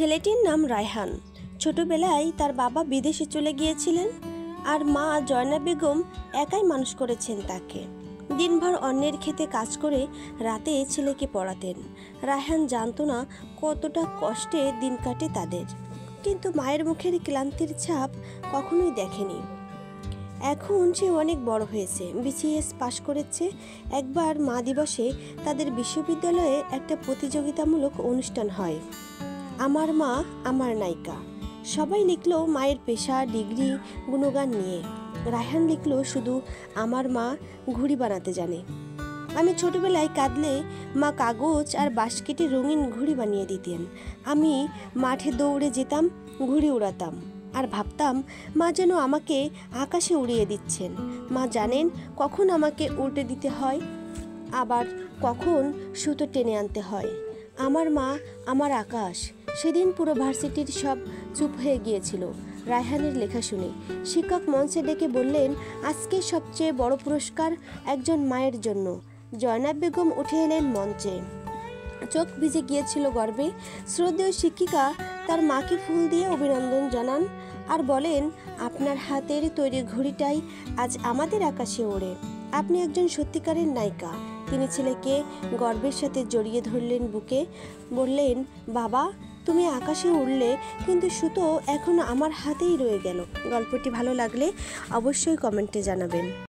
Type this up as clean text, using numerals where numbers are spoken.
ছেলেটির নাম রায়হান। ছোটবেলায় তার বাবা বিদেশে চলে গিয়েছিলেন আর মা জয়না বেগম একাই মানুষ করেছেন তাকে। দিনভর অন্যের খেতে কাজ করে রাতে ছেলেকে পড়াতেন। রায়হান জানতো না কতটা কষ্টে দিন কাটে তাদের, কিন্তু মায়ের মুখের ক্লান্তির ছাপ কখনোই দেখেনি। এখন সে অনেক বড় হয়েছে, বিসিএস পাশ করেছে। একবার মা দিবসে তাদের বিশ্ববিদ্যালয়ে একটা প্রতিযোগিতামূলক অনুষ্ঠান হয়, আমার মা আমার নায়িকা। সবাই লিখলো মায়ের পেশা, ডিগ্রি, গুণগান নিয়ে। রায়হান লিখলো শুধু আমার মা ঘুড়ি বানাতে জানে। আমি ছোটবেলায় কাঁদলে মা কাগজ আর বাঁশ কেটে রঙিন ঘুড়ি বানিয়ে দিতেন। আমি মাঠে দৌড়ে যেতাম, ঘুড়ি উড়াতাম আর ভাবতাম মা যেন আমাকে আকাশে উড়িয়ে দিচ্ছেন। মা জানেন কখন আমাকে উল্টে দিতে হয়, আবার কখন সুতো টেনে আনতে হয়। আমার মা আমার আকাশ। সেদিন পুরো ভার্সিটির সব চুপ হয়ে গিয়েছিল রায়হানের লেখা শুনে। শিক্ষক মঞ্চে ডেকে বললেন, আজকে সবচেয়ে বড় পুরস্কার একজন মায়ের জন্য। জয়না বেগম উঠে এলেন মঞ্চে, চোখ ভিজে গিয়েছিল গর্বে। শ্রদ্ধেয় শিক্ষিকা তার মাকে ফুল দিয়ে অভিনন্দন জানান আর বলেন, আপনার হাতের তৈরি ঘড়িটাই আজ আমাদের আকাশে ওড়ে। আপনি একজন সত্যিকারের নায়িকা। তিনি ছেলেকে গর্বের সাথে জড়িয়ে ধরলেন বুকে, বললেন, বাবা তুমি আকাশে উড়লে, কিন্তু সুতো এখনো আমার হাতেই রয়ে গেল। গল্পটি ভালো লাগলে অবশ্যই কমেন্টে জানাবেন।